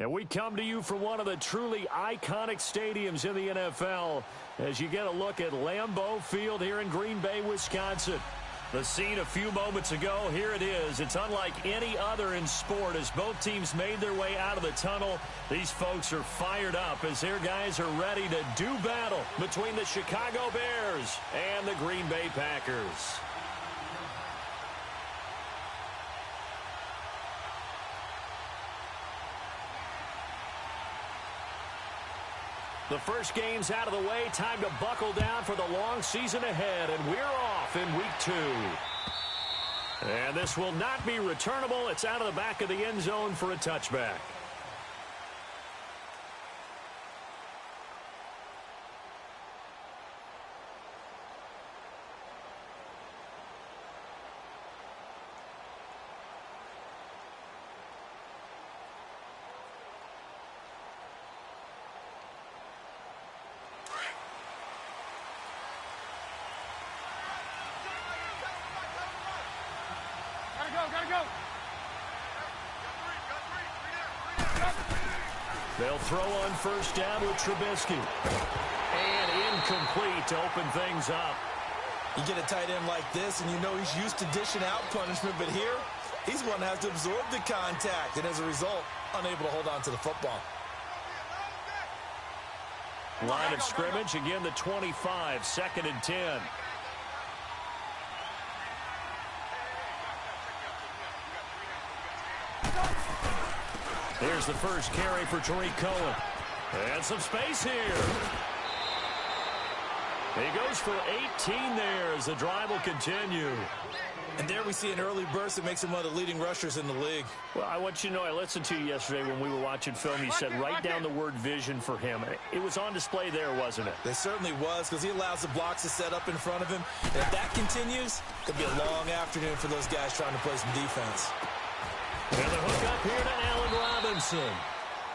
And we come to you from one of the truly iconic stadiums in the NFL as you get a look at Lambeau Field here in Green Bay, Wisconsin. The scene a few moments ago, here it is. It's unlike any other in sport as both teams made their way out of the tunnel. These folks are fired up as their guys are ready to do battle between the Chicago Bears and the Green Bay Packers. The first game's out of the way. Time to buckle down for the long season ahead, and we're off in week 2. And this will not be returnable. It's out of the back of the end zone for a touchback. They'll throw on first down with Trubisky. And incomplete to open things up. You get a tight end like this, and you know he's used to dishing out punishment, but here, he's the one that has to absorb the contact, and as a result, unable to hold on to the football. Line of scrimmage, again the 25, 2nd and 10. Here's the first carry for Tariq Cohen. And some space here. He goes for 18 there as the drive will continue. And there we see an early burst that makes him one of the leading rushers in the league. Well, I want you to know, I listened to you yesterday when we were watching film. You said write down the word vision for him. It was on display there, wasn't it? It certainly was, because he allows the blocks to set up in front of him. And if that continues, it could be a long afternoon for those guys trying to play some defense. And the hook up here to Allen Robinson.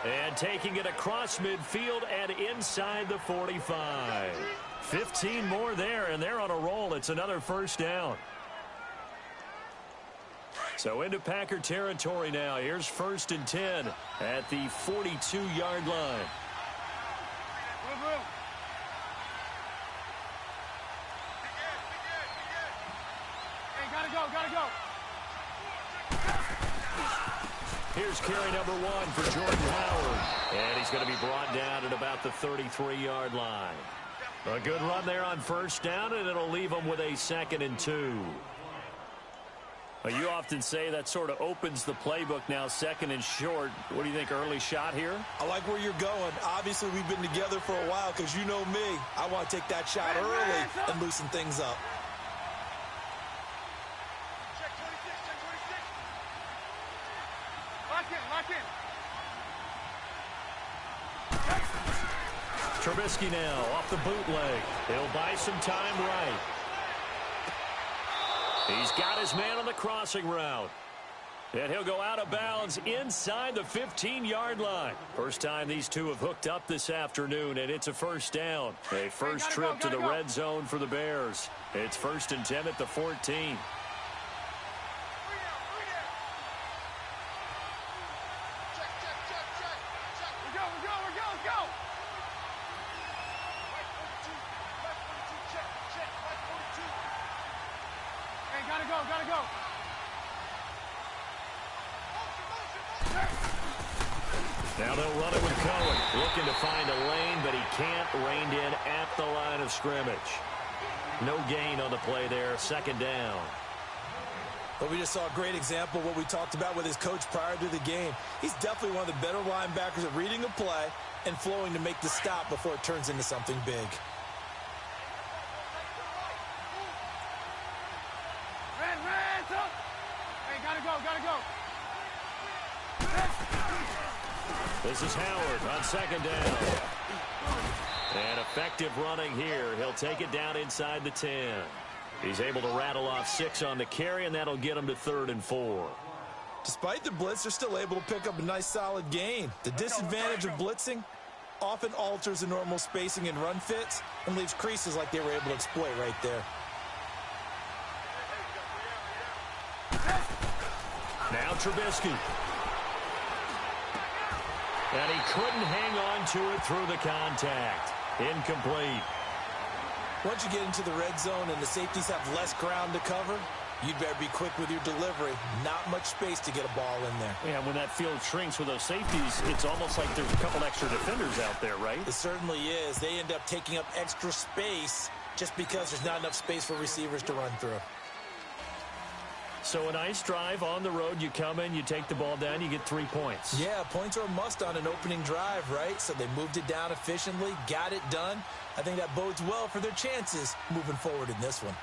And taking it across midfield and inside the 45. 15 more there, and they're on a roll. It's another first down. So into Packer territory now. Here's 1st and 10 at the 42-yard line. Hey, gotta go. Here's carry number 1 for Jordan Howard. And he's going to be brought down at about the 33-yard line. A good run there on first down, and it'll leave him with a 2nd and 2. You often say that sort of opens the playbook now, 2nd and short. What do you think, early shot here? I like where you're going. Obviously, we've been together for a while because you know me. I want to take that shot early and loosen things up. Check 26. Lock in. Trubisky now off the bootleg. He'll buy some time right. He's got his man on the crossing route. And he'll go out of bounds inside the 15-yard line. First time these two have hooked up this afternoon, and it's a first down. A first trip to the red zone for the Bears. It's 1st and 10 at the 14. Gotta go. Now they'll run it with Cohen. Looking to find a lane, but he can't. Reined in at the line of scrimmage. No gain on the play there. 2nd down. But we just saw a great example of what we talked about with his coach prior to the game. He's definitely one of the better linebackers at reading a play and flowing to make the stop before it turns into something big. Gotta go. This is Howard on 2nd down. And effective running here. He'll take it down inside the 10. He's able to rattle off 6 on the carry, and that'll get him to 3rd and 4. Despite the blitz, they're still able to pick up a nice solid gain. The disadvantage of blitzing often alters the normal spacing and run fits and leaves creases like they were able to exploit right there. Now Trubisky. And he couldn't hang on to it through the contact. Incomplete. Once you get into the red zone and the safeties have less ground to cover, you'd better be quick with your delivery. Not much space to get a ball in there. Yeah, when that field shrinks with those safeties, it's almost like there's a couple extra defenders out there, right? It certainly is. They end up taking up extra space just because there's not enough space for receivers to run through. So a nice drive on the road. You come in, you take the ball down, you get 3 points. Yeah, points are a must on an opening drive, right? So they moved it down efficiently, got it done. I think that bodes well for their chances moving forward in this one.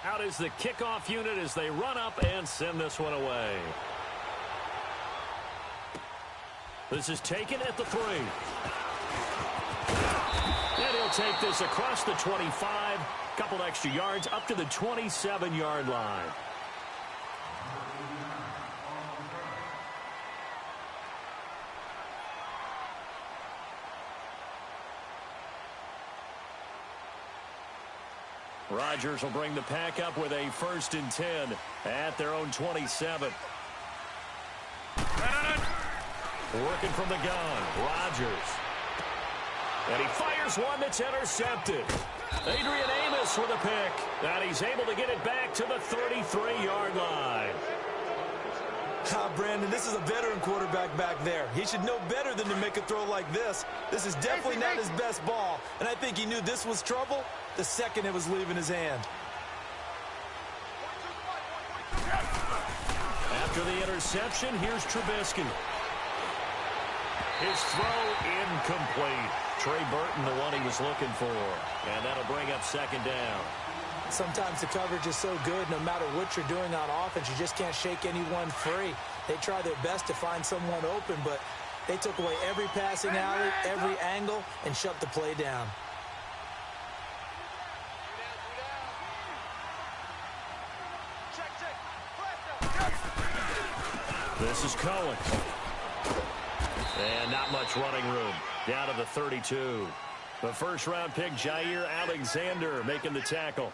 Out is the kickoff unit as they run up and send this one away. This is taken at the 3. And he'll take this across the 25. Couple extra yards up to the 27-yard line. Rodgers will bring the pack up with a 1st and 10 at their own 27. Working from the gun, Rodgers. And he fires one that's intercepted. Adrian Amos with a pick. And he's able to get it back to the 33-yard line. Brandon, this is a veteran quarterback back there. He should know better than to make a throw like this. This is definitely not his best ball. And I think he knew this was trouble the second it was leaving his hand. After the interception, here's Trubisky. His throw incomplete. Trey Burton, the one he was looking for. And that'll bring up 2nd down. Sometimes the coverage is so good, no matter what you're doing on offense, you just can't shake anyone free. They try their best to find someone open, but they took away every passing alley, every angle, and shut the play down. This is Cohen. And not much running room. Down to the 32. The 1st-round pick, Jair Alexander, making the tackle.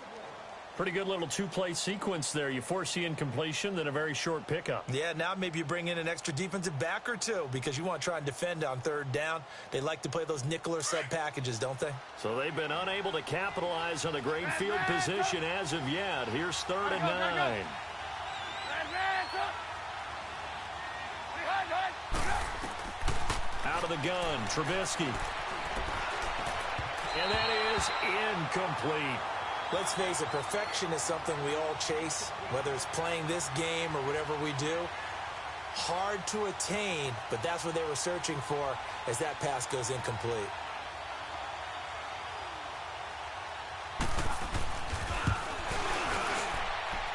Pretty good little 2-play sequence there. You force the incompletion, then a very short pickup. Yeah, now maybe you bring in an extra defensive back or two because you want to try and defend on 3rd down. They like to play those nickel or sub packages, don't they? So they've been unable to capitalize on a great field position as of yet. Here's 3rd and 9. Out of the gun, Trubisky. And that is incomplete. Let's face it, perfection is something we all chase, whether it's playing this game or whatever we do. Hard to attain, but that's what they were searching for as that pass goes incomplete.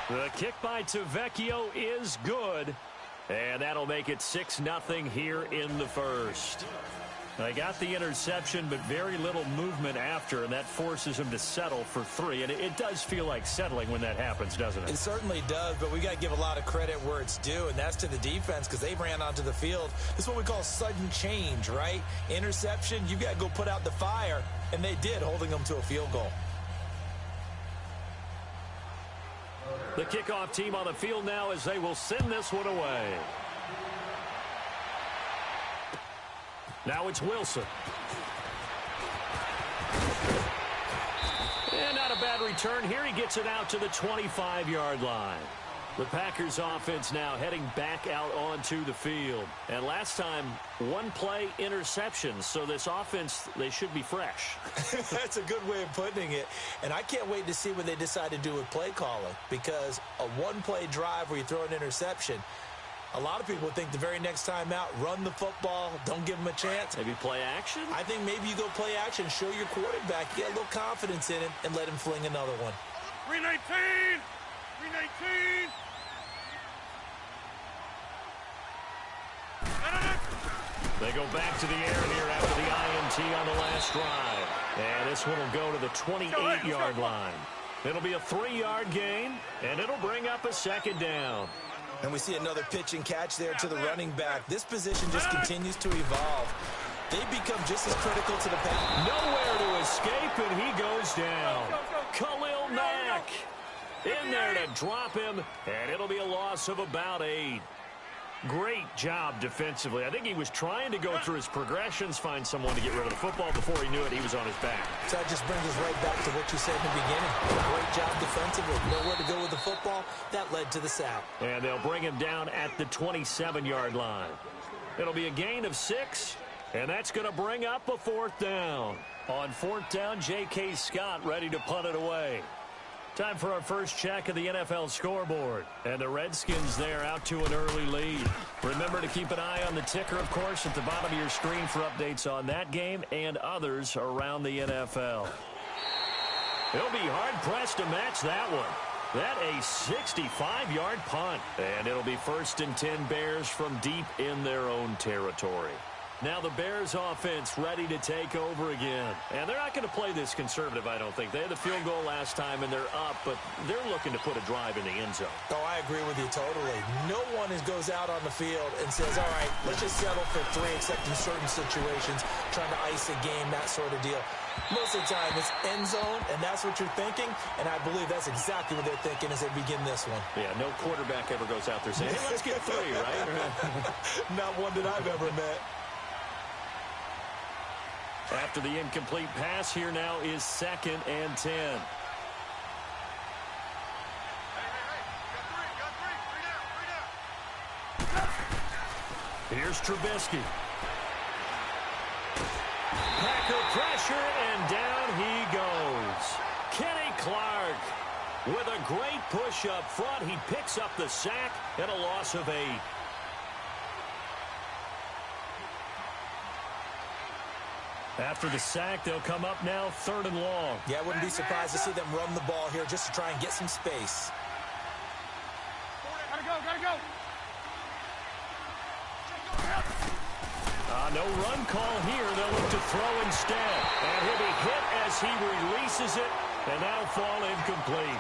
The kick by Tavecchio is good, and that'll make it 6-0 here in the 1st. They got the interception, but very little movement after, and that forces him to settle for 3. And it does feel like settling when that happens, doesn't it? It certainly does, but we got to give a lot of credit where it's due, and that's to the defense because they ran onto the field. This is what we call sudden change, right? Interception, you got to go put out the fire, and they did, holding them to a field goal. The kickoff team on the field now as they will send this one away. Now it's Wilson. And not a bad return here. He gets it out to the 25-yard line. The Packers offense now heading back out onto the field. And last time, 1-play interception. So this offense, they should be fresh. That's a good way of putting it. And I can't wait to see what they decide to do with play calling. Because a 1-play drive where you throw an interception, a lot of people think the very next time out, run the football, don't give them a chance. Maybe play action? I think maybe you go play action, show your quarterback, get a little confidence in him, and let him fling another one. 319! 319! They go back to the air here after the INT on the last drive. And this one will go to the 28-yard line. It'll be a 3-yard gain, and it'll bring up a 2nd down. And we see another pitch and catch there to the running back. This position just continues to evolve. They become just as critical to the pass. Nowhere to escape, and he goes down. Khalil Mack in there to drop him, and it'll be a loss of about 8. Great job defensively. I think he was trying to go through his progressions, find someone to get rid of the football. Before he knew it, he was on his back. So that just brings us right back to what you said in the beginning. Great job defensively. Nowhere to go with the football. That led to the sack. And they'll bring him down at the 27-yard line. It'll be a gain of 6, and that's going to bring up a 4th down. On 4th down, J.K. Scott ready to punt it away. Time for our first check of the NFL scoreboard. And the Redskins there out to an early lead. Remember to keep an eye on the ticker, of course, at the bottom of your screen for updates on that game and others around the NFL. He'll be hard-pressed to match that one. That a 65-yard punt. And it'll be 1st and 10 Bears from deep in their own territory. Now the Bears offense ready to take over again. And they're not going to play this conservative, I don't think. They had the field goal last time, and they're up, but they're looking to put a drive in the end zone. Oh, I agree with you totally. No one goes out on the field and says, all right, let's just settle for 3, except in certain situations, trying to ice a game, that sort of deal. Most of the time, it's end zone, and that's what you're thinking, and I believe that's exactly what they're thinking as they begin this one. Yeah, no quarterback ever goes out there saying, hey, let's get 3, right? Not one that I've ever met. After the incomplete pass, here now is 2nd and 10. Here's Trubisky. Packer pressure, and down he goes. Kenny Clark with a great push up front. He picks up the sack and a loss of 8. After the sack, they'll come up now 3rd and long. Yeah, I wouldn't be surprised to see them run the ball here just to try and get some space. Gotta go. No run call here. They'll look to throw instead. And he'll be hit as he releases it, and that'll fall incomplete.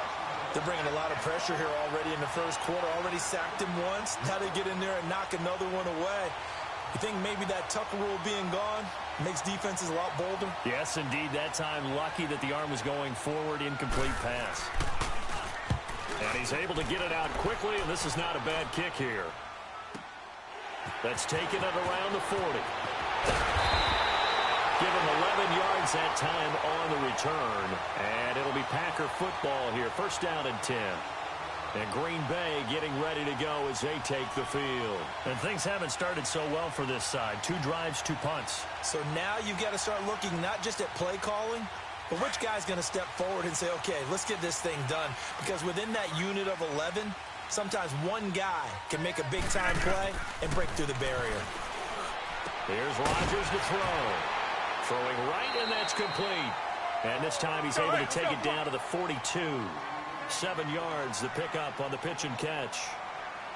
They're bringing a lot of pressure here already in the first quarter. Already sacked him once. Now they get in there and knock another one away. You think maybe that Tucker rule being gone makes defenses a lot bolder? Yes, indeed. That time, lucky that the arm was going forward. Incomplete pass. And he's able to get it out quickly, and this is not a bad kick here. That's taken at around the 40. Give him 11 yards that time on the return. And it'll be Packer football here. 1st down and 10. And Green Bay getting ready to go as they take the field. And things haven't started so well for this side. 2 drives, 2 punts. So now you've got to start looking not just at play calling, but which guy's going to step forward and say, okay, let's get this thing done. Because within that unit of 11, sometimes one guy can make a big-time play and break through the barrier. Here's Rodgers to throw. Throwing right, and that's complete. And this time he's able to take it down to the 42. 7 yards, the pickup on the pitch and catch.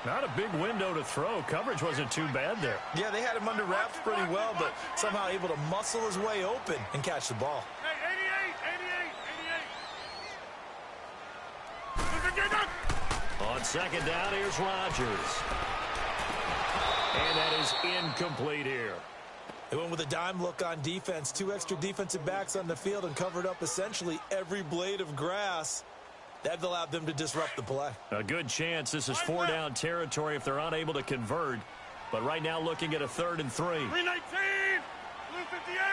Not a big window to throw. Coverage wasn't too bad there. Yeah, they had him under wraps pretty well, but somehow able to muscle his way open and catch the ball. On 2nd down, here's Rodgers. And that is incomplete here. They went with a dime look on defense. 2 extra defensive backs on the field and covered up essentially every blade of grass. That allowed them to disrupt the play. A good chance this is 4 down territory if they're unable to convert. But right now looking at a 3rd and 3. 319, blue 58.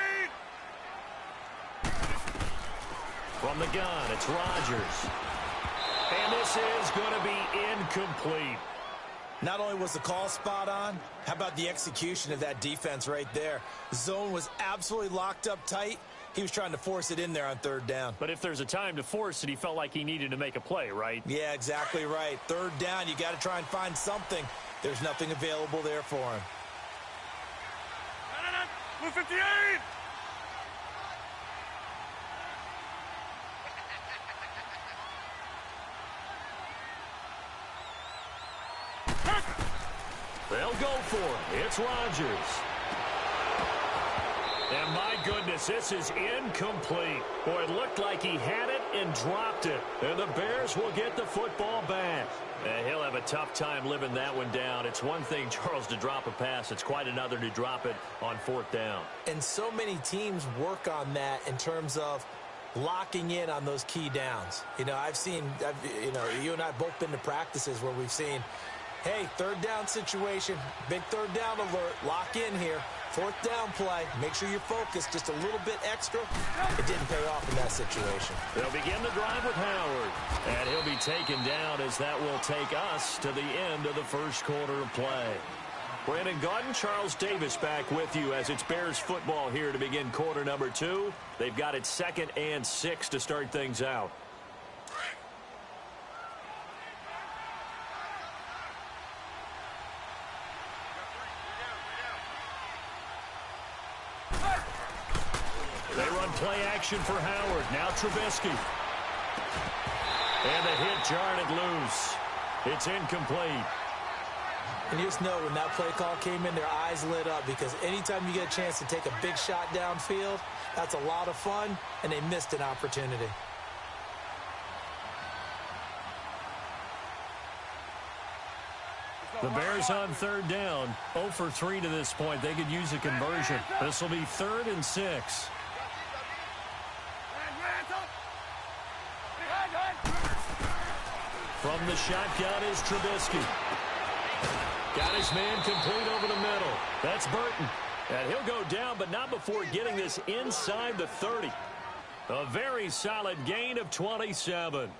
From the gun, it's Rodgers. And this is going to be incomplete. Not only was the call spot on, how about the execution of that defense right there? The zone was absolutely locked up tight. He was trying to force it in there on 3rd down. But if there's a time to force it, he felt like he needed to make a play, right? Yeah, exactly right. 3rd down, you got to try and find something. There's nothing available there for him. Blue 58. They'll go for it. It's Rodgers. And my goodness, this is incomplete. Boy, it looked like he had it and dropped it. And the Bears will get the football back. And he'll have a tough time living that one down. It's one thing, Charles, to drop a pass. It's quite another to drop it on 4th down. And so many teams work on that in terms of locking in on those key downs. You know, you and I have both been to practices where we've seen Hey, third down situation. Big third down alert. Lock in here. Fourth down play. Make sure you're focused just a little bit extra. It didn't pay off in that situation. They'll begin the drive with Howard. And he'll be taken down as that will take us to the end of the first quarter of play. Brandon Gaudin, Charles Davis back with you as it's Bears football here to begin quarter number 2. They've got it 2nd and 6 to start things out. They run play action for Howard. Now Trubisky. And the hit jarred loose. It's incomplete. And you just know when that play call came in, their eyes lit up because anytime you get a chance to take a big shot downfield, that's a lot of fun, and they missed an opportunity. The Bears on third down. 0 for 3 to this point. They could use a conversion. This will be 3rd and 6. From the shotgun is Trubisky. Got his man complete over the middle. That's Burton. And he'll go down, but not before getting this inside the 30. A very solid gain of 27.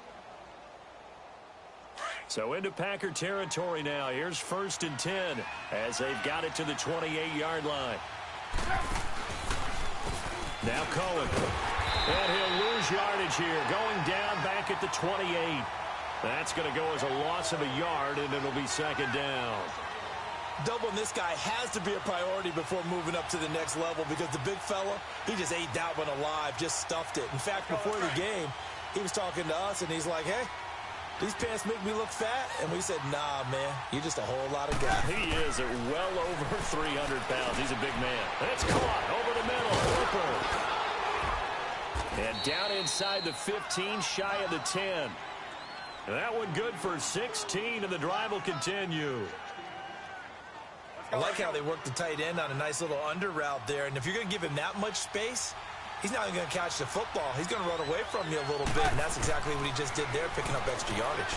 So into Packer territory now. Here's 1st and 10 as they've got it to the 28-yard line. Now Cohen. And he'll lose yardage here. Going down back at the 28. That's going to go as a loss of a yard, and it'll be 2nd down. Doubling this guy has to be a priority before moving up to the next level because the big fella, he just ate that one alive, just stuffed it. In fact, before the game, he was talking to us, and he's like, hey, these pants make me look fat. And we said, nah, man, you're just a whole lot of guy. He is at well over 300 pounds. He's a big man. It's caught over the middle. Hooper. And down inside the 15, shy of the 10. That one good for 16, and the drive will continue. I like how they work the tight end on a nice little under route there. And if you're going to give him that much space, he's not even going to catch the football. He's going to run away from you a little bit, and that's exactly what he just did there, picking up extra yardage.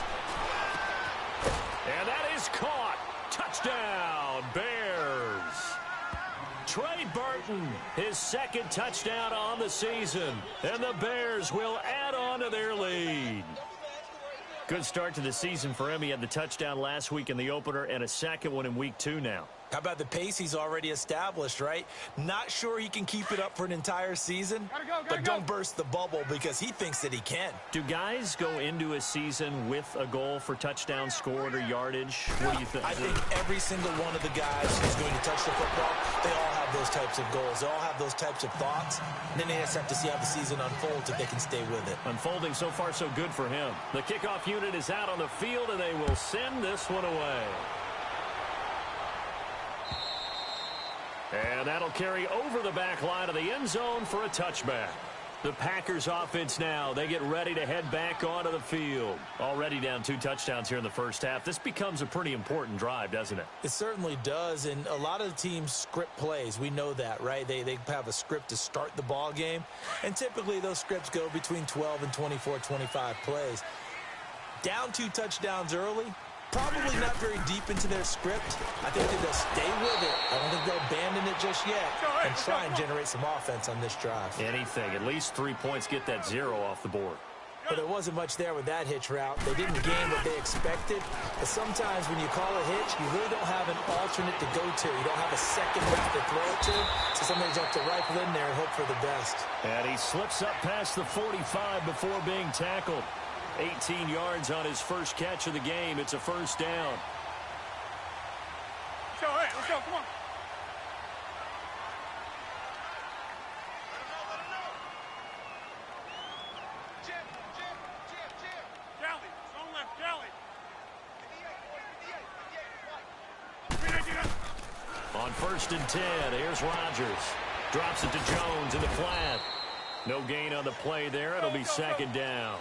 And that is caught. Touchdown, Bears. Trey Burton, his 2nd touchdown on the season. And the Bears will add on to their lead. Good start to the season for him. He had the touchdown last week in the opener and a 2nd one in week 2 now. How about the pace he's already established, right? Not sure he can keep it up for an entire season, but don't burst the bubble because he thinks that he can. Do guys go into a season with a goal for touchdown scored or yardage? What do you think? I think every single one of the guys who's going to touch the football, they all have those types of goals. They all have those types of thoughts. And then they just have to see how the season unfolds if they can stay with it. Unfolding so far so good for him. The kickoff unit is out on the field, and they will send this one away. And that'll carry over the back line of the end zone for a touchback. The Packers offense now, they get ready to head back onto the field. Already down 2 touchdowns here in the first half. This becomes a pretty important drive, doesn't it? It certainly does, and a lot of the teams script plays. We know that, right? They have a script to start the ball game, and typically those scripts go between 12 and 24, 25 plays. Down 2 touchdowns early, probably not very deep into their script. I think that they'll stay with it. I don't think they'll abandon it just yet and try and generate some offense on this drive. Anything. At least 3 points, get that 0 off the board. But there wasn't much there with that hitch route. They didn't gain what they expected. But sometimes when you call a hitch, you really don't have an alternate to go to. You don't have a second route to throw it to. So sometimes you have to rifle in there and hope for the best. And he slips up past the 45 before being tackled. 18 yards on his first catch of the game. It's a first down. Let's go, hey, let's go, come on. Jolly, zone left, Jolly. On 1st and 10, here's Rodgers. Drops it to Jones in the flat. No gain on the play there. It'll be 2nd down.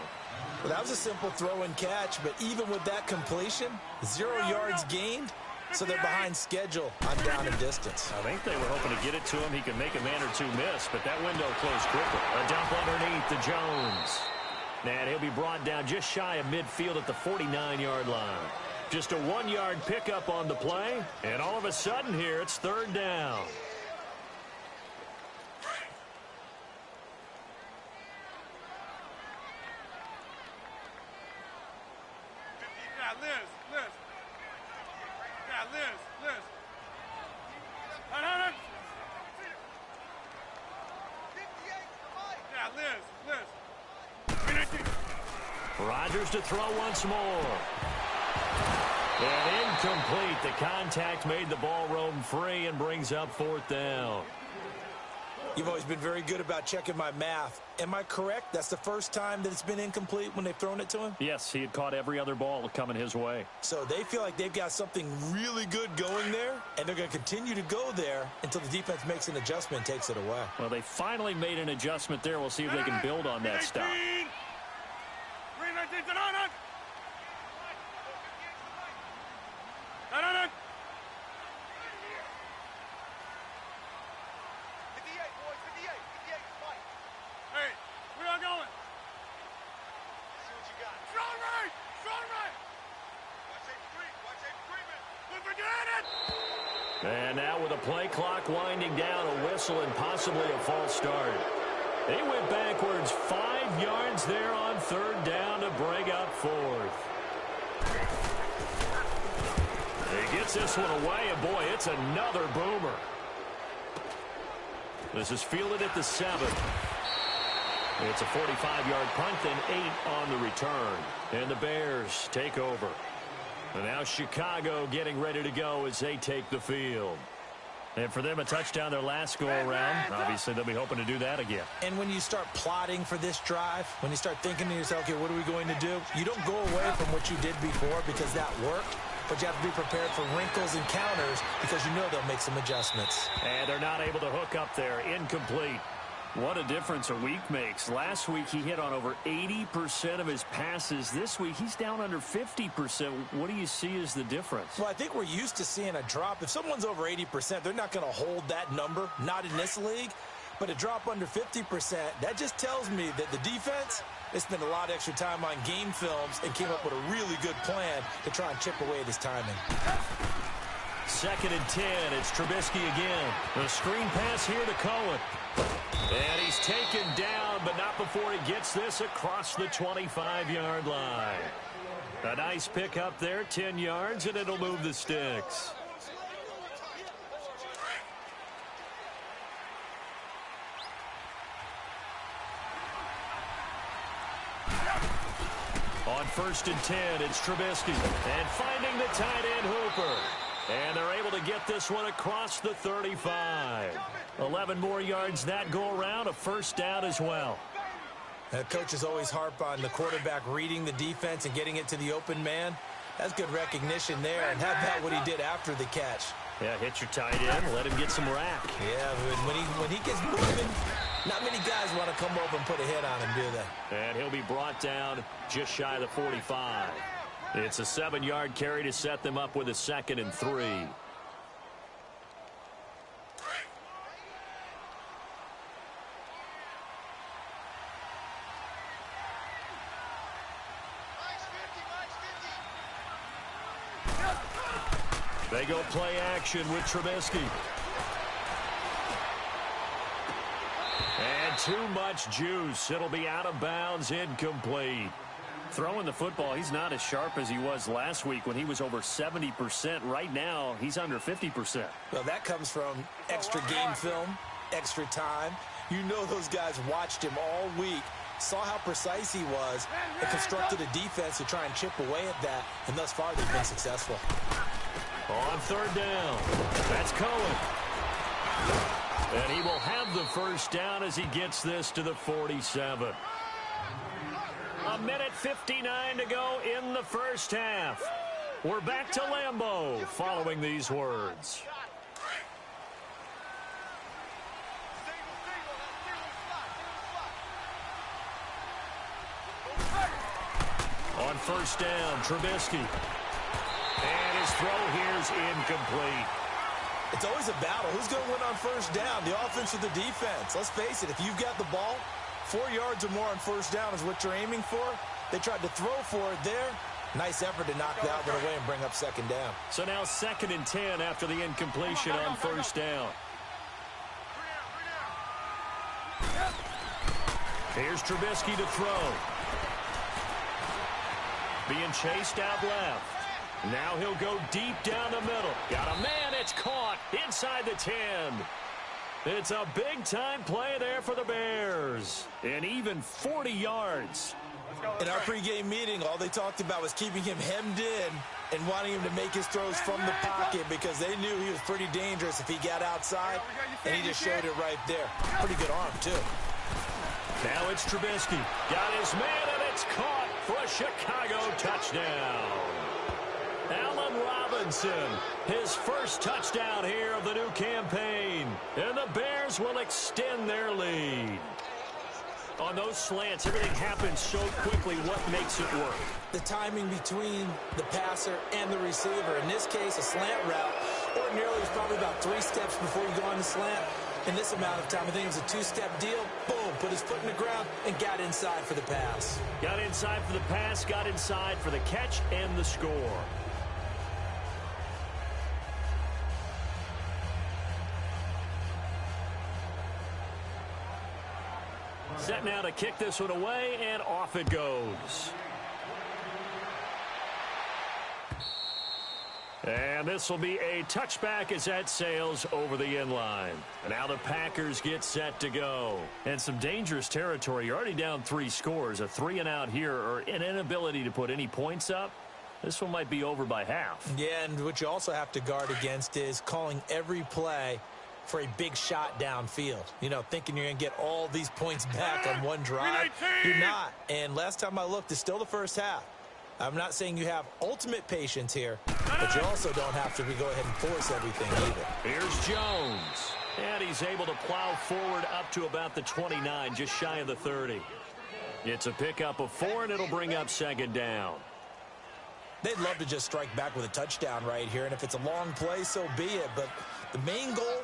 Well, that was a simple throw and catch, but even with that completion, 0 yards gained, so they're behind schedule on down and distance. I think they were hoping to get it to him. He could make a man or 2 miss, but that window closed quickly. A dump underneath to Jones. And he'll be brought down just shy of midfield at the 49-yard line. Just a 1-yard pickup on the play, and all of a sudden here, it's third down. Rodgers to throw once more. And incomplete. The contact made the ball roam free and brings up fourth down. You've always been very good about checking my math. Am I correct? That's the first time that it's been incomplete when they've thrown it to him? Yes, he had caught every other ball coming his way. So they feel like they've got something really good going there, and they're going to continue to go there until the defense makes an adjustment and takes it away. Well, they finally made an adjustment there. We'll see if they can build on that stop. And now with a play clock winding down, a whistle and possibly a false start. They went backwards 5 yards there on third down to bring up fourth. He gets this one away, and boy, it's another boomer. This is fielded at the 7. It's a 45-yard punt, then 8 on the return. And the Bears take over. And now Chicago getting ready to go as they take the field. And for them, a touchdown their last go-around. Obviously, they'll be hoping to do that again. And when you start plotting for this drive, when you start thinking to yourself, okay, what are we going to do? You don't go away from what you did before because that worked. But you have to be prepared for wrinkles and counters because you know they'll make some adjustments. And they're not able to hook up there. Incomplete. What a difference a week makes. Last week, he hit on over 80% of his passes. This week, he's down under 50%. What do you see as the difference? Well, I think we're used to seeing a drop. If someone's over 80%, they're not going to hold that number, not in this league. But a drop under 50%, that just tells me that the defense, they spent a lot of extra time on game films and came up with a really good plan to try and chip away at his timing. 2nd and 10. It's Trubisky again. The screen pass here to Cohen. And he's taken down, but not before he gets this across the 25-yard line. A nice pick up there, 10 yards, and it'll move the sticks. On 1st and 10, it's Trubisky. And finding the tight end Hooper. And they're able to get this one across the 35. 11 more yards that go around, a first down as well. Coaches always harp on the quarterback reading the defense and getting it to the open man. That's good recognition there. And how about what he did after the catch? Yeah, hit your tight end, let him get some rack. Yeah, when he gets moving, not many guys want to come over and put a hit on him, do they? And he'll be brought down just shy of the 45. It's a 7-yard carry to set them up with a 2nd and 3. They go play action with Trubisky. And too much juice. It'll be out of bounds, incomplete. Throwing the football, he's not as sharp as he was last week when he was over 70%. Right now, he's under 50%. Well, that comes from extra game film, extra time. You know those guys watched him all week, saw how precise he was, and constructed a defense to try and chip away at that, and thus far they've been successful. On 3rd down, that's Cohen. And he will have the first down as he gets this to the 47. 1:59 to go in the first half. We're back to Lambeau following these words. On 1st down, Trubisky. And his throw here's incomplete. It's always a battle. Who's going to win on 1st down, the offense or the defense? Let's face it, if you've got the ball, 4 yards or more on 1st down is what you're aiming for. They tried to throw for it there. Nice effort to knock that one away and bring up second down. So now 2nd and 10 after the incompletion on first down. Here's Trubisky to throw. Being chased out left. Now he'll go deep down the middle. Got a man, it's caught inside the 10. It's a big-time play there for the Bears. And even 40 yards. In our pregame meeting, all they talked about was keeping him hemmed in and wanting him to make his throws from the pocket because they knew he was pretty dangerous if he got outside, and he just showed it right there. Pretty good arm, too. Now it's Trubisky. Got his man, and it's caught for a Chicago touchdown. Allen Robinson, his first touchdown here of the new campaign. And the Bears will extend their lead. On those slants, everything happens so quickly. What makes it work? The timing between the passer and the receiver. In this case, a slant route. Ordinarily, it's probably about 3 steps before you go on the slant. In this amount of time, I think it was a 2-step deal. Boom, put his foot in the ground and got inside for the pass. Got inside for the pass, got inside for the catch and the score. Set now to kick this one away, and off it goes. And this will be a touchback as that sails over the end line. And now the Packers get set to go. And some dangerous territory. You're already down 3 scores. A 3-and-out here, or an inability to put any points up. This one might be over by half. Yeah, and what you also have to guard against is calling every play for a big shot downfield. You know, thinking you're going to get all these points back on one drive. You're not. And last time I looked, it's still the first half. I'm not saying you have ultimate patience here, but you also don't have to go ahead and force everything either. Here's Jones. And he's able to plow forward up to about the 29, just shy of the 30. It's a pickup of 4, and it'll bring up second down. They'd love to just strike back with a touchdown right here, and if it's a long play, so be it. But the main goal,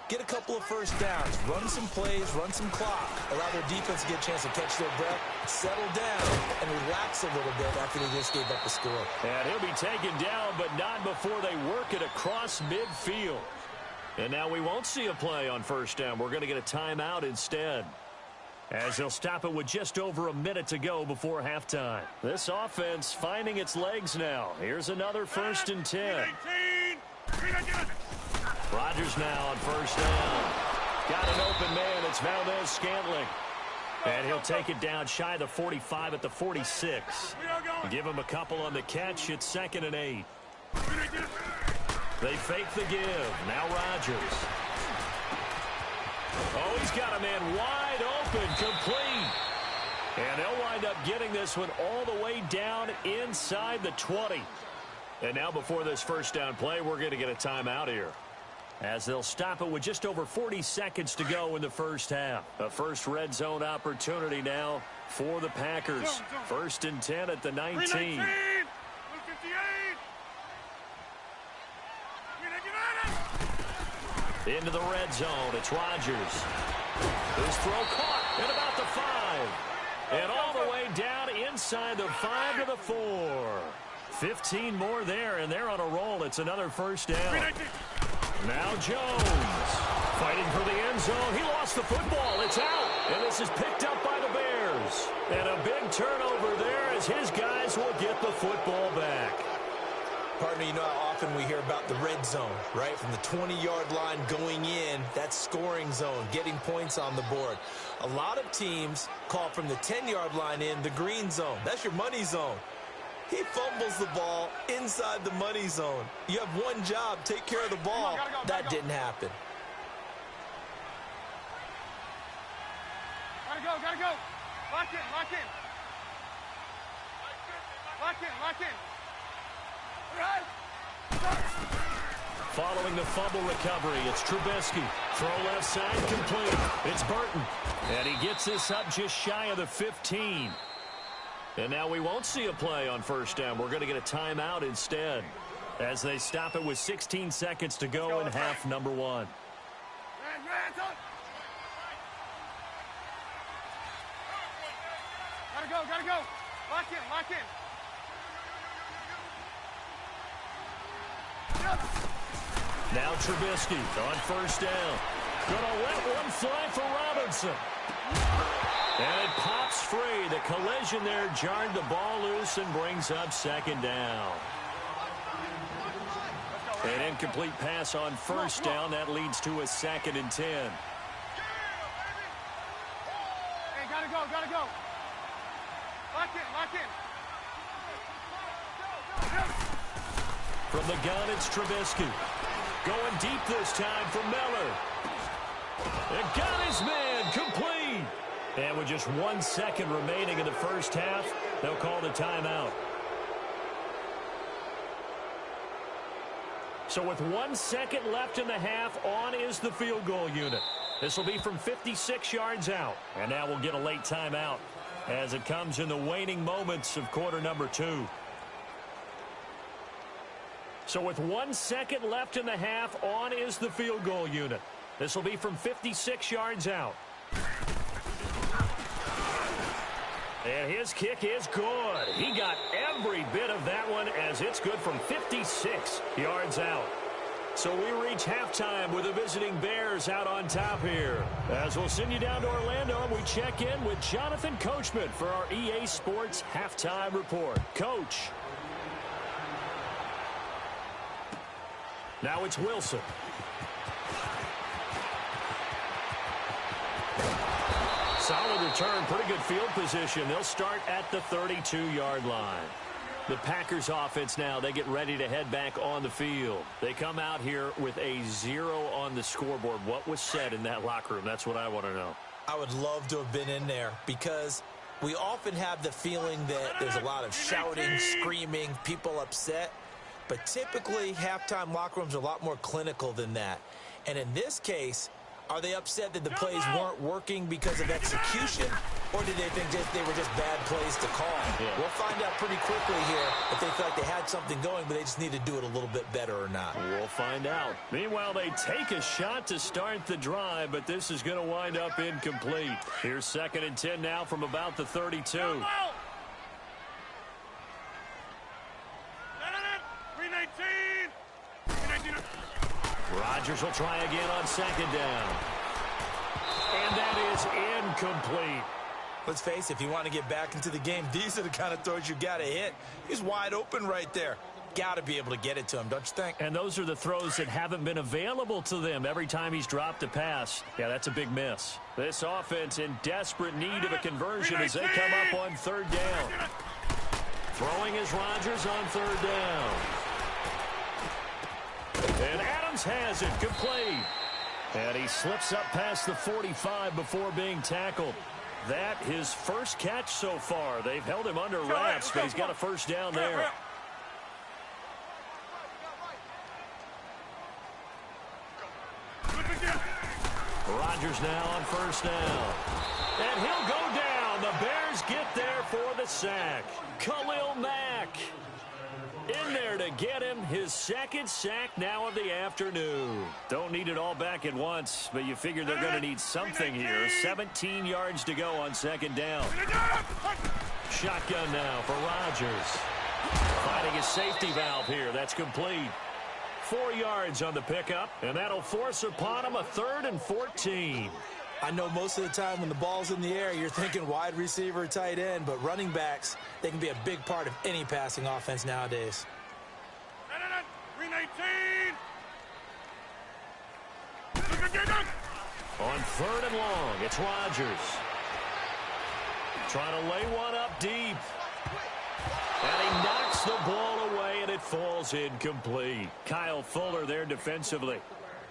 get a couple of first downs, run some plays, run some clock, allow their defense to get a chance to catch their breath, settle down, and relax a little bit after they just gave up the score. And he'll be taken down, but not before they work it across midfield. And now we won't see a play on first down. We're going to get a timeout instead, as they'll stop it with just over a minute to go before halftime. This offense finding its legs now. Here's another 1st and 10. Rodgers now on first down. Got an open man. It's Valdez-Scantling. And he'll take it down shy of the 45 at the 46. Give him a couple on the catch. It's 2nd and 8. They fake the give. Now Rodgers. Oh, he's got a man wide open, complete. And they'll wind up getting this one all the way down inside the 20. And now before this first down play, we're going to get a timeout here, as they'll stop it with just over 40 seconds to go in the first half. A first red zone opportunity now for the Packers. 1st and 10 at the 19. Into the red zone. It's Rodgers. His throw caught at about the 5. And all the way down inside the 5 to the 4. 15 more there, and they're on a roll. It's another first down. Now Jones fighting for the end zone. He lost the football. It's out. And this is picked up by the Bears. And a big turnover there as his guys will get the football back. Partner, you know how often we hear about the red zone, right? From the 20-yard line going in, that's scoring zone, getting points on the board. A lot of teams call from the 10-yard line in the green zone. That's your money zone. He fumbles the ball inside the money zone. You have one job, take care of the ball. That didn't happen. Gotta go. Lock in. Lock in. Following the fumble recovery, it's Trubisky. Throw left side complete. It's Burton. And he gets this up just shy of the 15. And now we won't see a play on first down. We're going to get a timeout instead, as they stop it with 16 seconds to go in half number 1. Gotta go. Lock in. Now Trubisky on first down. Gonna let one fly for Robinson. And it pops free. The collision there jarred the ball loose and brings up second down. An incomplete pass on first down. That leads to a 2nd and 10. Hey, gotta go, gotta go. Lock in. From the gun, it's Trubisky. Going deep this time for Miller. And got his man complete. And with just 1 second remaining in the first half, they'll call the timeout. So with 1 second left in the half, on is the field goal unit. This will be from 56 yards out. And now we'll get a late timeout as it comes in the waning moments of quarter number 2. So with 1 second left in the half, on is the field goal unit. This will be from 56 yards out. And his kick is good. He got every bit of that one as it's good from 56 yards out. So we reach halftime with the visiting Bears out on top here. As we'll send you down to Orlando, we check in with Jonathan Coachman for our EA Sports Halftime Report. Coach. Now it's Wilson. Solid return, pretty good field position. They'll start at the 32-yard line. The Packers offense now, they get ready to head back on the field. They come out here with a 0 on the scoreboard. What was said in that locker room? That's what I want to know. I would love to have been in there because we often have the feeling that there's a lot of shouting, screaming, people upset. But typically, halftime locker rooms are a lot more clinical than that. And in this case, are they upset that the plays weren't working because of execution? Or did they think they were just bad plays to call? Yeah. We'll find out pretty quickly here if they feel like they had something going, but they just need to do it a little bit better or not. We'll find out. Meanwhile, they take a shot to start the drive, but this is going to wind up incomplete. Here's 2nd and 10 now from about the 32. Rodgers will try again on 2nd down. And that is incomplete. Let's face it, if you want to get back into the game, these are the kind of throws you got to hit. He's wide open right there. Got to be able to get it to him, don't you think? And those are the throws that haven't been available to them every time he's dropped a pass. Yeah, that's a big miss. This offense in desperate need of a conversion as they come up on 3rd down. Throwing is Rodgers on 3rd down. And Adams has it, complete. And he slips up past the 45 before being tackled. That his first catch so far. They've held him under wraps, but he's got a first down there. Rodgers now on 1st down. And he'll go down. The Bears get there for the sack. Khalil Mack in there to get him his 2nd sack now of the afternoon. Don't need it all back at once, but you figure they're going to need something here. 17 yards to go on 2nd down. Shotgun now for Rodgers. Finding his safety valve here. That's complete. 4 yards on the pickup, and that'll force upon him a 3rd and 14. I know most of the time when the ball's in the air, you're thinking wide receiver, tight end, but running backs, they can be a big part of any passing offense nowadays. 319. On 3rd and long, it's Rodgers. Trying to lay one up deep. And he knocks the ball away, and it falls incomplete. Kyle Fuller there defensively.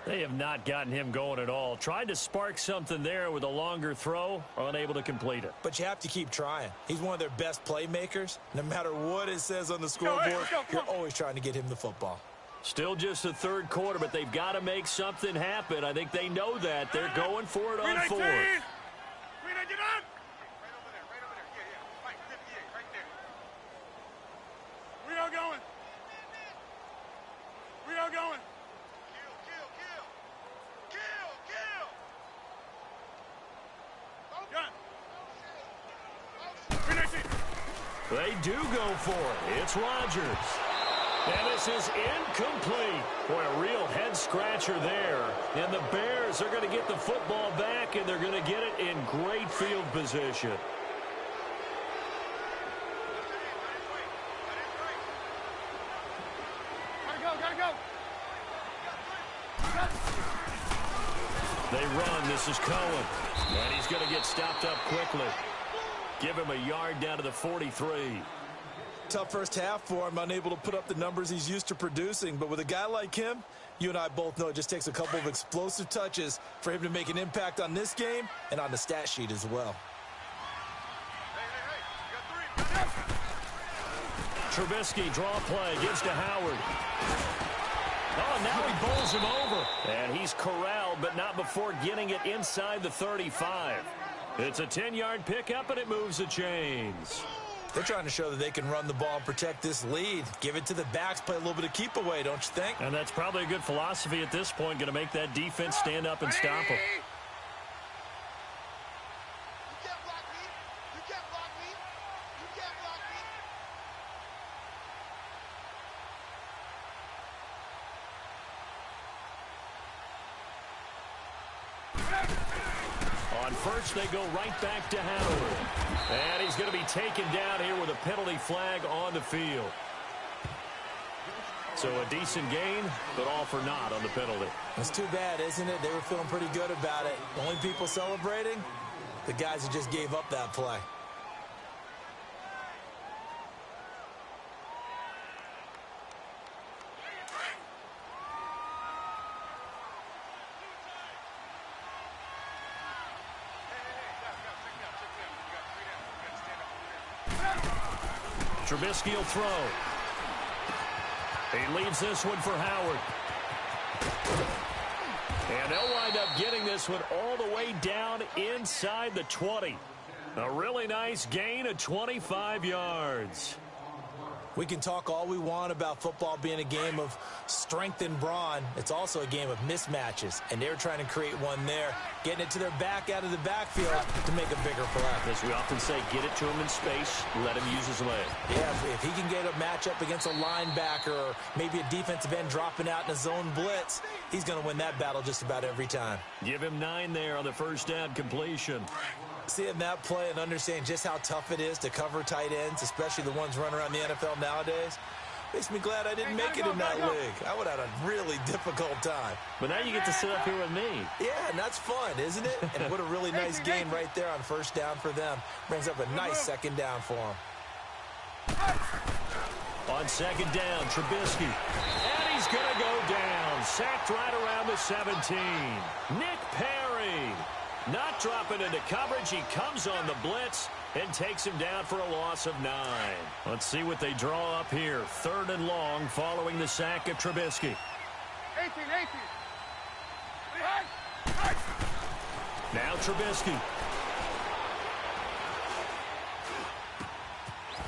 They have not gotten him going at all. Tried to spark something there with a longer throw, unable to complete it. But you have to keep trying. He's one of their best playmakers. No matter what it says on the scoreboard, you're always trying to get him the football. Still just the 3rd quarter, but they've got to make something happen. I think they know that. They're going for it on 4th. 319. Going. They do go for it. It's Rodgers. And this is incomplete. Boy, a real head-scratcher there. And the Bears are going to get the football back, and they're going to get it in great field position. Gotta go. They run. This is Cohen. And he's going to get stopped up quickly. Give him a yard down to the 43. Tough first half for him, unable to put up the numbers he's used to producing. But with a guy like him, you and I both know it just takes a couple of explosive touches for him to make an impact on this game and on the stat sheet as well. Trubisky, draw play, gives to Howard. Oh, now he bowls him over. And he's corralled, but not before getting it inside the 35. It's a 10-yard pickup, and it moves the chains. They're trying to show that they can run the ball and protect this lead. Give it to the backs, play a little bit of keep away, don't you think? And that's probably a good philosophy at this point, going to make that defense stand up and stop them. On first, they go right back to Howard. And he's going to be taken down here with a penalty flag on the field. So a decent gain, but all for naught on the penalty. It's too bad, isn't it? They were feeling pretty good about it. The only people celebrating, the guys who just gave up that play. Trubisky will throw. He leaves this one for Howard. And they'll wind up getting this one all the way down inside the 20. A really nice gain of 25 yards. We can talk all we want about football being a game of strength and brawn. It's also a game of mismatches, and they're trying to create one there, getting it to their back out of the backfield to make a bigger play. As we often say, get it to him in space, let him use his leg. Yeah, if he can get a matchup against a linebacker or maybe a defensive end dropping out in a zone blitz, he's going to win that battle just about every time. Give him 9 there on the first down completion. Seeing that play and understanding just how tough it is to cover tight ends, especially the ones running around the NFL nowadays, makes me glad I didn't make it in that league. I would have had a really difficult time. But now you get to sit up here with me. Yeah, and that's fun, isn't it? And what a really nice gain right there on first down for them. Brings up a nice second down for them. On second down, Trubisky. And he's going to go down. Sacked right around the 17. Nick Perry. Not dropping into coverage. He comes on the blitz and takes him down for a loss of 9. Let's see what they draw up here. 3rd and long following the sack of Trubisky. 18. Now Trubisky.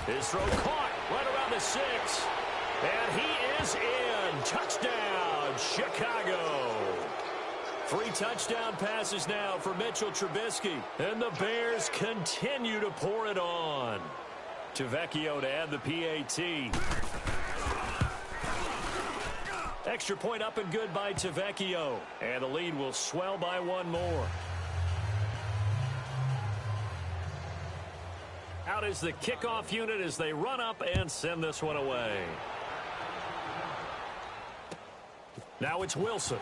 His throw caught right around the 6. And he is in. Touchdown, Chicago. 3 touchdown passes now for Mitchell Trubisky. And the Bears continue to pour it on. Tavecchio to add the PAT. Extra point up and good by Tavecchio. And the lead will swell by 1 more. Out is the kickoff unit as they run up and send this one away. Now it's Wilson.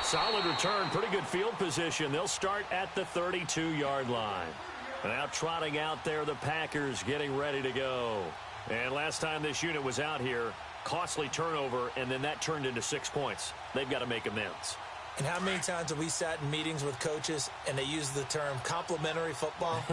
Solid return, pretty good field position. They'll start at the 32-yard line. Now trotting out there, the Packers getting ready to go. And last time this unit was out here, costly turnover, and then that turned into 6 points. They've got to make amends. And how many times have we sat in meetings with coaches and they use the term complementary football?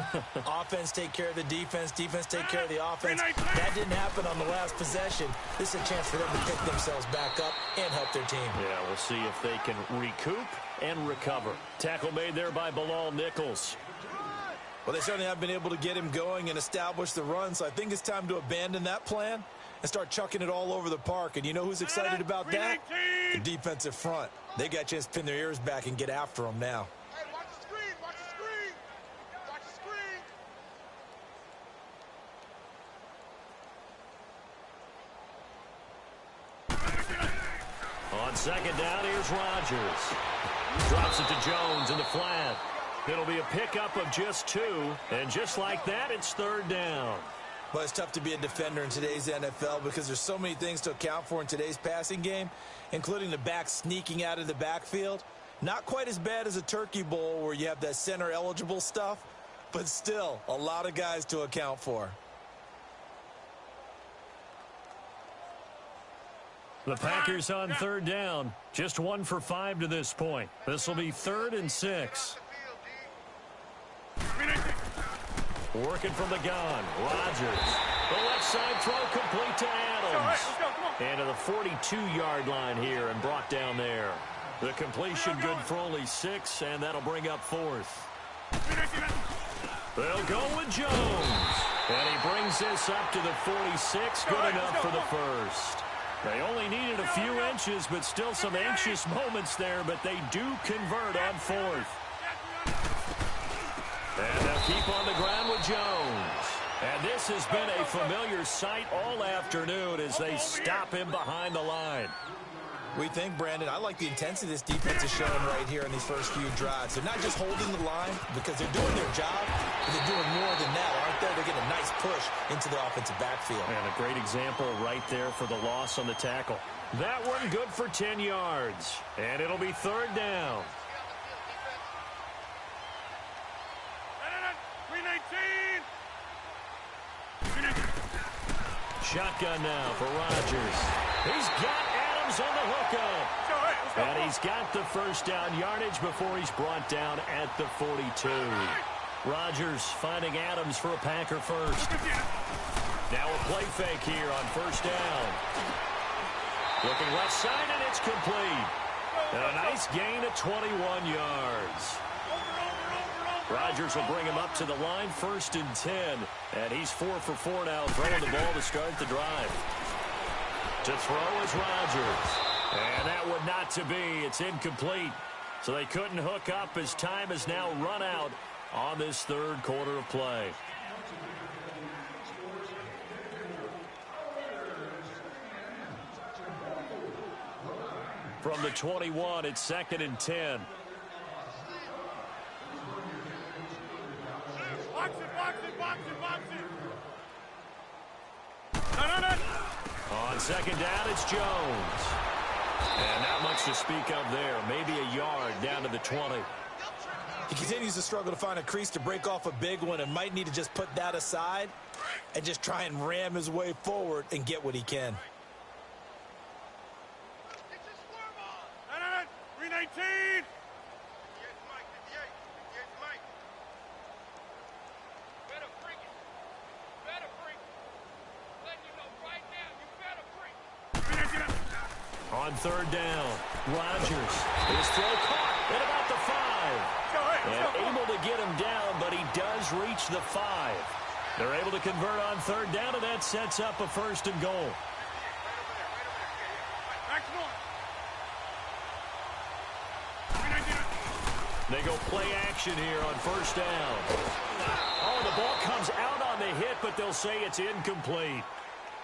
Offense take care of the defense, defense take care of the offense. That didn't happen on the last possession. This is a chance for them to pick themselves back up and help their team. Yeah, we'll see if they can recoup and recover. Tackle made there by Bilal Nichols. Well, they certainly have been able to get him going and establish the run, so I think it's time to abandon that plan and start chucking it all over the park. And you know who's excited about that? The defensive front. They got a chance to pin their ears back and get after them now. Hey, watch the screen, watch the screen. Watch the screen. On second down, here's Rodgers. Drops it to Jones in the flat. It'll be a pickup of just 2, and just like that, it's third down. But it's tough to be a defender in today's NFL because there's so many things to account for in today's passing game, including the back sneaking out of the backfield. Not quite as bad as a turkey bowl where you have that center-eligible stuff, but still a lot of guys to account for. The Packers on third down. Just 1 for 5 to this point. This will be 3rd and 6. Working from the gun. Rodgers. The left side throw complete to Adams. And to the 42-yard line here and brought down there. The completion good for only 6, and that'll bring up 4th. They'll go with Jones. And he brings this up to the 46. Good enough for the first. They only needed a few inches, but still some anxious moments there, but they do convert on 4th. And they'll keep on the ground with Jones. And this has been a familiar sight all afternoon as they stop him behind the line. We think, Brandon, I like the intensity this defense is showing right here in these first few drives. They're not just holding the line because they're doing their job, but they're doing more than that, aren't they? They're getting a nice push into the offensive backfield. And a great example right there for the loss on the tackle. That one good for 10 yards. And it'll be third down. 319. Shotgun now for Rodgers. He's got Adams on the hookup. And he's got the first down yardage before he's brought down at the 42. Rodgers finding Adams for a Packer first. Now a play fake here on first down. Looking left side, and it's complete. And a nice gain of 21 yards. Rodgers will bring him up to the line, 1st and 10. And he's 4 for 4 now, throwing the ball to start the drive. To throw is Rodgers. And that would not to be. It's incomplete. So they couldn't hook up as time has now run out on this third quarter of play. From the 21, it's 2nd and 10. Box it. No. On second down, it's Jones. And not much to speak of there. Maybe a yard down to the 20. He continues to struggle to find a crease to break off a big one and might need to just put that aside and just try and ram his way forward and get what he can. 319. On third down, Rodgers. His throw caught at about the 5. And able to get him down, but he does reach the 5. They're able to convert on third down, and that sets up a 1st and goal. They go play action here on first down. Oh, the ball comes out on the hit, but they'll say it's incomplete.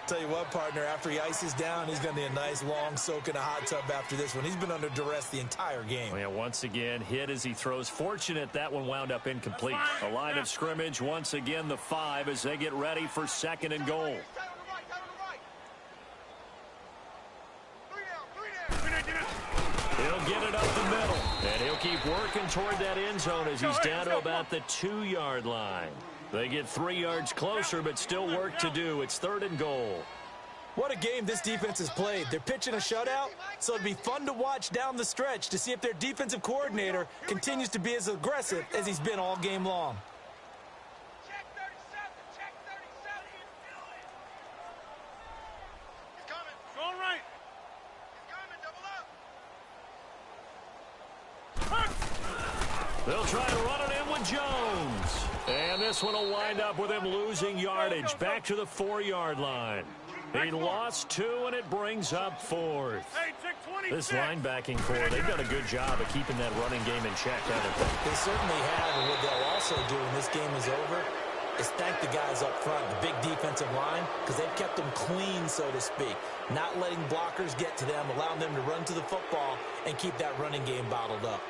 Tell you what, partner, after he ices down, he's going to need a nice long soak in a hot tub after this one. He's been under duress the entire game. Well, once again, hit as he throws. Fortunate that one wound up incomplete. A line of scrimmage, once again, the 5 as they get ready for 2nd and goal. He'll get it up the middle, and he'll keep working toward that end zone as he's down to about the 2-yard line. They get 3 yards closer, but still work to do. It's 3rd and goal. What a game this defense has played. They're pitching a shutout, so it'd be fun to watch down the stretch to see if their defensive coordinator continues to be as aggressive as he's been all game long. Check 37. He's coming. Going right. He's coming. Double up. They'll try to run it in with Jones. And this one will wind up with him losing yardage back to the 4-yard line. He lost 2, and it brings up 4th. This linebacking core, they've done a good job of keeping that running game in check, haven't they? They certainly have, and what they'll also do when this game is over is thank the guys up front, the big defensive line, because they've kept them clean, so to speak. Not letting blockers get to them, allowing them to run to the football and keep that running game bottled up.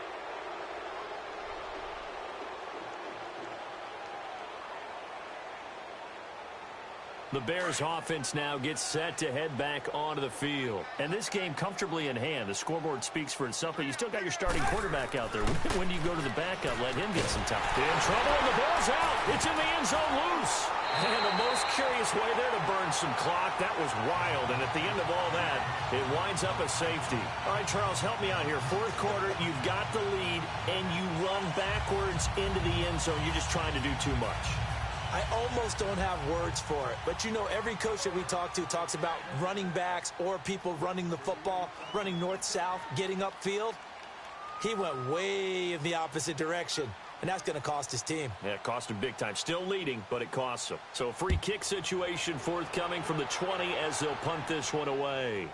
The Bears offense now gets set to head back onto the field. And this game comfortably in hand. The scoreboard speaks for itself, but you still got your starting quarterback out there. When do you go to the backup? Let him get some time. In trouble, and the ball's out. It's in the end zone loose. And the most curious way there to burn some clock. That was wild. And at the end of all that, it winds up a safety. All right, Charles, help me out here. Fourth quarter, you've got the lead, and you run backwards into the end zone. You're just trying to do too much. I almost don't have words for it. But, you know, every coach that we talk to talks about running backs or people running the football, running north-south, getting upfield. He went way in the opposite direction, and that's going to cost his team. Yeah, it cost him big time. Still leading, but it costs him. So free kick situation forthcoming from the 20 as they'll punt this one away.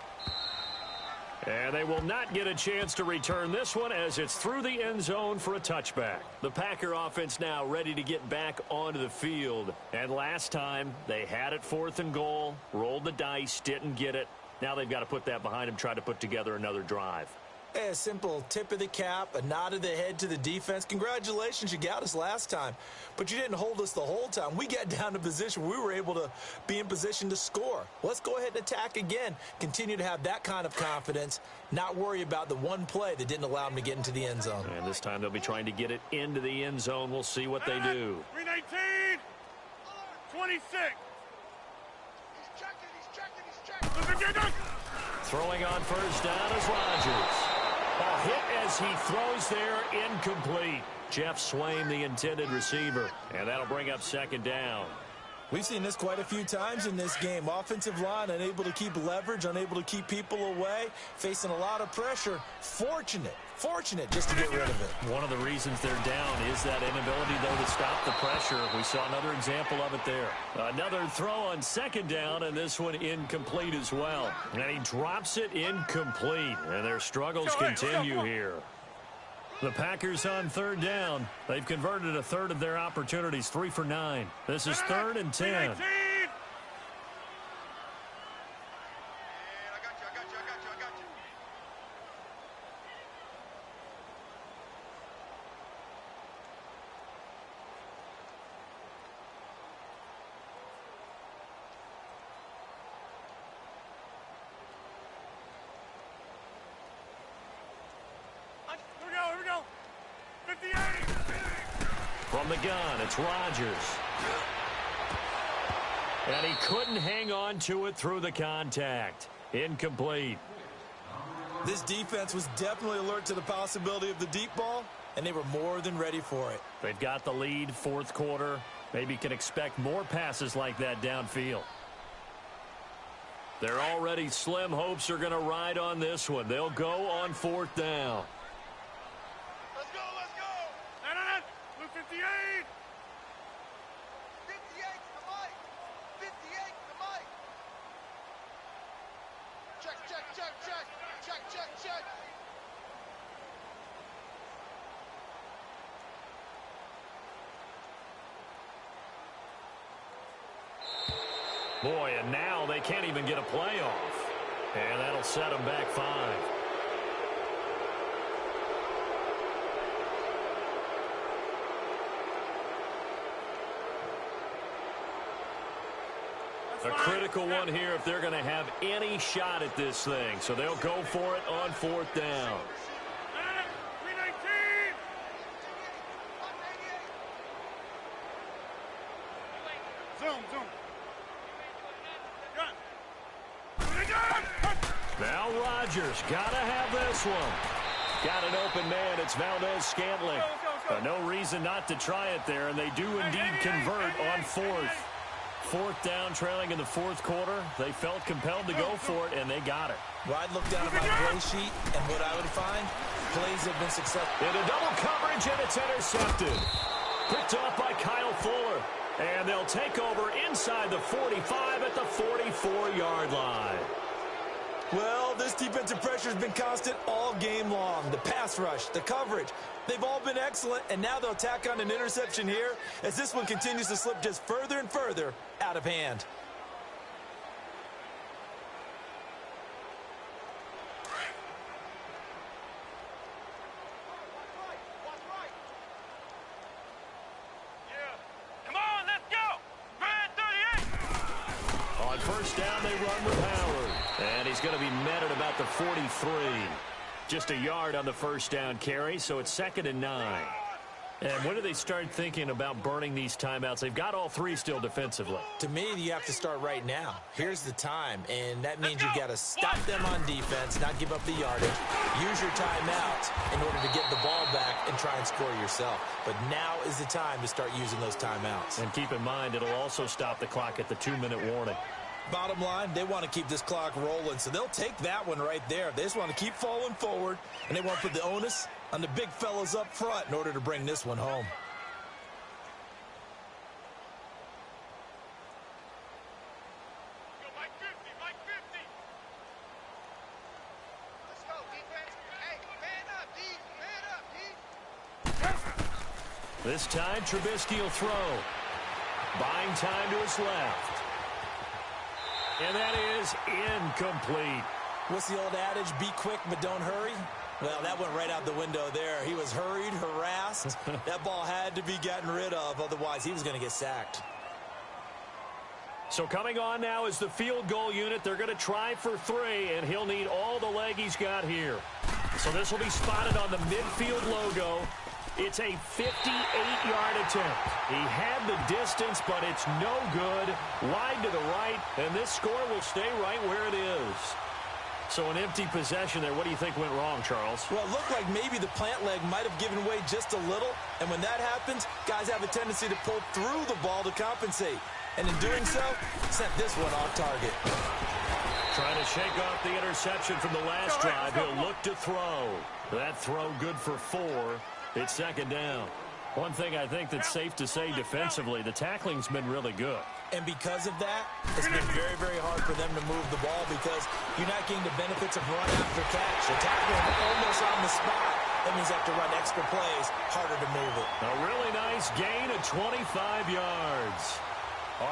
And they will not get a chance to return this one as it's through the end zone for a touchback. The Packer offense now ready to get back onto the field. And last time, they had it 4th and goal, rolled the dice, didn't get it. Now they've got to put that behind them, try to put together another drive. A simple tip of the cap, a nod of the head to the defense. Congratulations, you got us last time. But you didn't hold us the whole time. We got down to position where we were able to be in position to score. Let's go ahead and attack again. Continue to have that kind of confidence, not worry about the one play that didn't allow them to get into the end zone. And this time they'll be trying to get it into the end zone. We'll see what they do. 319, 26. He's checking. Throwing on first down is Rodgers. A hit as he throws there, incomplete. Jeff Swain, the intended receiver. And that'll bring up 2nd down. We've seen this quite a few times in this game. Offensive line unable to keep leverage, unable to keep people away, facing a lot of pressure. Fortunate just to get rid of it. One of the reasons they're down is that inability, though, to stop the pressure. We saw another example of it there. Another throw on 2nd down, and this one incomplete as well. And he drops it incomplete, and their struggles continue here. The Packers on 3rd down. They've converted a third of their opportunities, 3 for 9. This is 3rd and 10. Here we go. 58. From the gun, it's Rodgers. And he couldn't hang on to it through the contact. Incomplete. This defense was definitely alert to the possibility of the deep ball, and they were more than ready for it. They've got the lead, 4th quarter. Maybe can expect more passes like that downfield. Their already slim hopes are going to ride on this one. They'll go on 4th down. Let's go. Blue 58. 58 to Mike. 58 to Mike. Check. Boy, and now they can't even get a play off. And that'll set them back 5. A critical one here if they're going to have any shot at this thing. So they'll go for it on 4th down. 319. Zoom. Now Rodgers got to have this one. Got an open man. It's Valdez-Scantling. No reason not to try it there, and they do indeed convert on 4th. 4th down, trailing in the 4th quarter. They felt compelled to go for it, and they got it. Well, I'd look down at my play sheet, and what I would find, plays have been successful. Into double coverage, and it's intercepted. Picked up by Kyle Fuller. And they'll take over inside the 45 at the 44-yard line. Well, this defensive pressure has been constant all game long. The pass rush, the coverage, they've all been excellent, and now they'll tack on an interception here as this one continues to slip just further and further out of hand. First down, they run with Howard. And he's going to be met at about the 43. Just a yard on the first down carry, so it's 2nd and 9. And when do they start thinking about burning these timeouts? They've got all three still defensively. To me, you have to start right now. Here's the time, and that means you've got to stop them on defense, not give up the yardage. Use your timeouts in order to get the ball back and try and score yourself. But now is the time to start using those timeouts. And keep in mind, it'll also stop the clock at the 2-minute warning. Bottom line, they want to keep this clock rolling, so they'll take that one right there. They just want to keep falling forward, and they want to put the onus on the big fellas up front in order to bring this one home. Mike 50, Mike 50. Let's go, defense. Hey, man up, D. Man up, D. This time, Trubisky will throw. Buying time to his left. And that is incomplete. What's the old adage? Be quick, but don't hurry. Well, that went right out the window there. He was hurried, harassed. That ball had to be gotten rid of. Otherwise, he was going to get sacked. So coming on now is the field goal unit. They're going to try for 3, and he'll need all the leg he's got here. So this will be spotted on the midfield logo. It's a 58-yard attempt. He had the distance, but it's no good. Wide to the right, and this score will stay right where it is. So an empty possession there. What do you think went wrong, Charles? Well, it looked like maybe the plant leg might have given way just a little, and when that happens, guys have a tendency to pull through the ball to compensate. And in doing so, sent this one off target. Trying to shake off the interception from the last drive. He'll look to throw. That throw good for 4. It's 2nd down. One thing I think that's safe to say defensively, the tackling's been really good. And because of that, it's been very, very hard for them to move the ball because you're not getting the benefits of run after catch. You're tackling almost on the spot. That means you have to run extra plays, harder to move it. A really nice gain of 25 yards.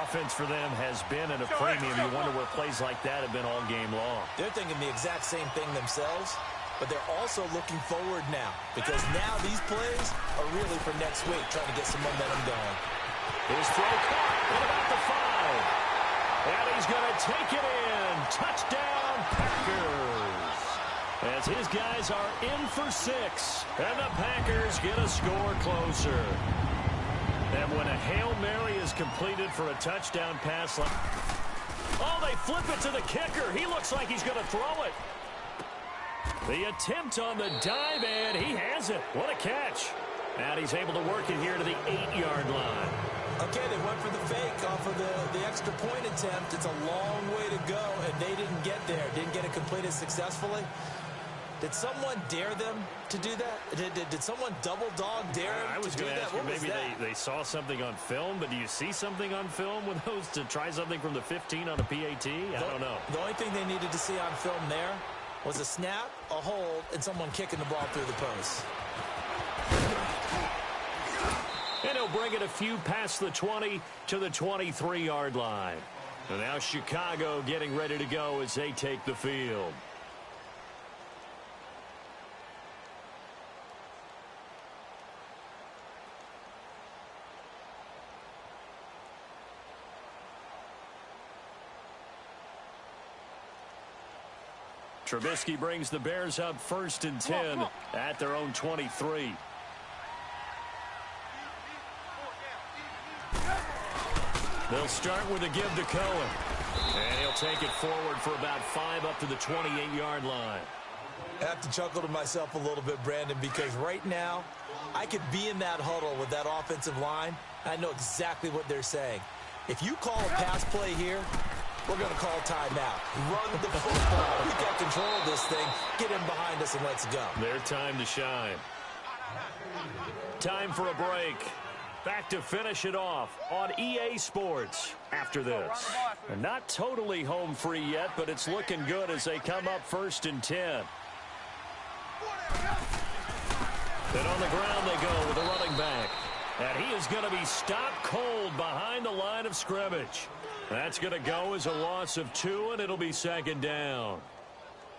Offense for them has been at a premium. You wonder where plays like that have been all game long. They're thinking the exact same thing themselves, but they're also looking forward now because now these plays are really for next week, trying to get some momentum going. His throw caught at about the 5. And he's going to take it in. Touchdown, Packers. As his guys are in for 6. And the Packers get a score closer. And when a Hail Mary is completed for a touchdown pass, oh, they flip it to the kicker. He looks like he's going to throw it. The attempt on the dive, and he has it. What a catch. And he's able to work it here to the 8-yard line. Okay, they went for the fake off of the extra point attempt. It's a long way to go, and they didn't get there. Didn't get it completed successfully. Did someone dare them to do that? Did someone double dog dare them I was to do going to that? ask you, What was maybe that? they saw something on film, but do you see something on film with those to try something from the 15 on a PAT? I don't know. The only thing they needed to see on film there was a snap, a hold, and someone kicking the ball through the post. And he'll bring it a few past the 20 to the 23-yard line. And now Chicago getting ready to go as they take the field. Trubisky brings the Bears up 1st and 10 at their own 23. They'll start with a give to Cohen. And he'll take it forward for about 5 up to the 28-yard line. I have to chuckle to myself a little bit, Brandon, because right now I could be in that huddle with that offensive line. I know exactly what they're saying. If you call a pass play here, we're going to call timeout. Run the football. We've got control of this thing. Get him behind us and let's go. Their time to shine. Time for a break. Back to finish it off on EA Sports after this. And not totally home free yet, but it's looking good as they come up 1st and 10. Then on the ground they go with the running back. And he is going to be stopped cold behind the line of scrimmage. That's going to go as a loss of 2, and it'll be 2nd down.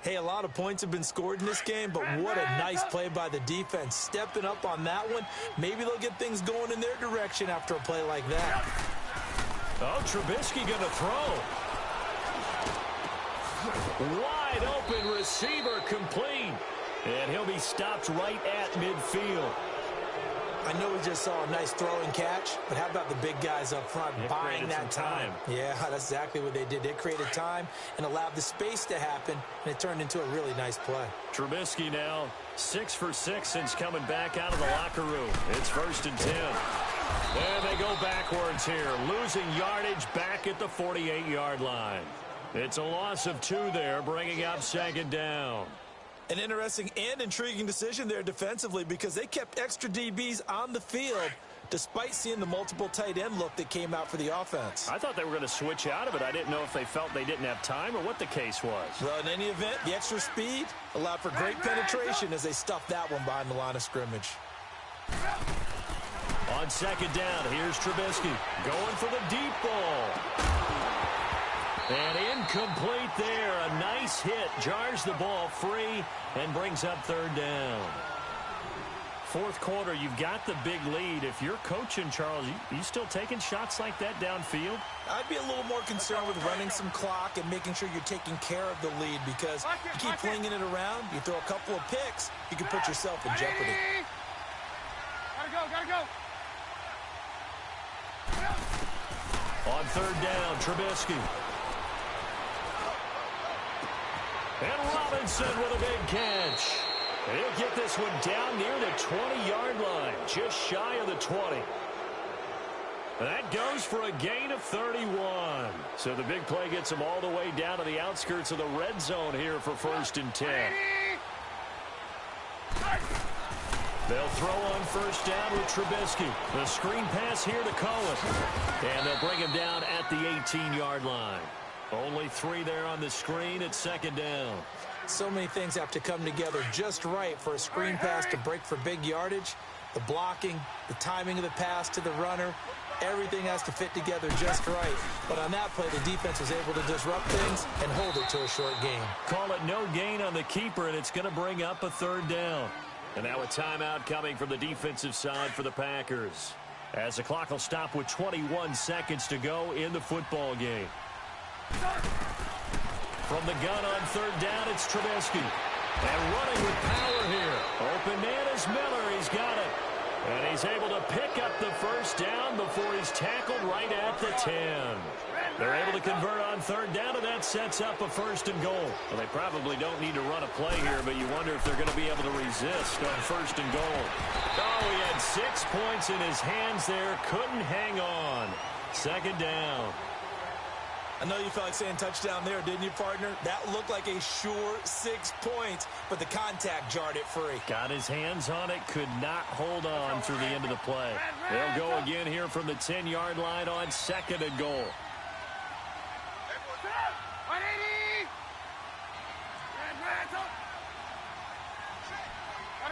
Hey, a lot of points have been scored in this game, but what a nice play by the defense. Stepping up on that one. Maybe they'll get things going in their direction after a play like that. Oh, Trubisky going to throw. Wide open receiver complete. And he'll be stopped right at midfield. I know we just saw a nice throwing catch, but how about the big guys up front buying that time? Yeah, that's exactly what they did. They created time and allowed the space to happen, and it turned into a really nice play. Trubisky now 6 for 6 since coming back out of the locker room. It's 1st and 10. And they go backwards here, losing yardage back at the 48-yard line. It's a loss of 2 there, bringing up 2nd down. An interesting and intriguing decision there defensively because they kept extra DBs on the field despite seeing the multiple tight end look that came out for the offense. I thought they were going to switch out of it. I didn't know if they felt they didn't have time or what the case was. Well, in any event, the extra speed allowed for great penetration as they stuffed that one behind the line of scrimmage. On 2nd down, here's Trubisky going for the deep ball. And incomplete there. A nice hit. Jars the ball free and brings up 3rd down. 4th quarter, you've got the big lead. If you're coaching, Charles, you still taking shots like that downfield? I'd be a little more concerned with running some clock and making sure you're taking care of the lead because you keep flinging it around, you throw a couple of picks, you can put yourself in jeopardy. Gotta go. On 3rd down, Trubisky. And Robinson with a big catch. He'll get this one down near the 20-yard line, just shy of the 20. That goes for a gain of 31. So the big play gets him all the way down to the outskirts of the red zone here for 1st and 10. They'll throw on 1st down with Trubisky. The screen pass here to Cohen. And they'll bring him down at the 18-yard line. Only 3 there on the screen at 2nd down. So many things have to come together just right for a screen pass to break for big yardage. The blocking, the timing of the pass to the runner, everything has to fit together just right. But on that play, the defense was able to disrupt things and hold it to a short gain. Call it no gain on the keeper, and it's going to bring up a 3rd down. And now a timeout coming from the defensive side for the Packers, as the clock will stop with 21 seconds to go in the football game. From the gun on 3rd down, it's Trubisky. And running with power here. Open man is Miller. He's got it. And he's able to pick up the 1st down before he's tackled right at the 10. They're able to convert on 3rd down, and that sets up a 1st and goal. Well, they probably don't need to run a play here, but you wonder if they're going to be able to resist on 1st and goal. Oh, he had 6 points in his hands there. Couldn't hang on. 2nd down. I know you felt like saying touchdown there, didn't you, partner? That looked like a sure 6 points, but the contact jarred it free. Got his hands on it, could not hold on through the end of the play. They'll go again here from the 10-yard line on 2nd and goal. 180!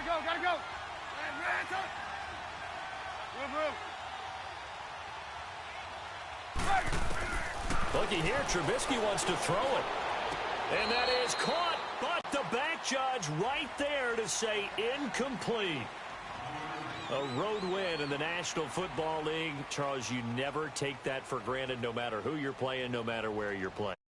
Gotta go! Move. Looky here, Trubisky wants to throw it. And that is caught, but the back judge right there to say incomplete. A road win in the National Football League. Charles, you never take that for granted no matter who you're playing, no matter where you're playing.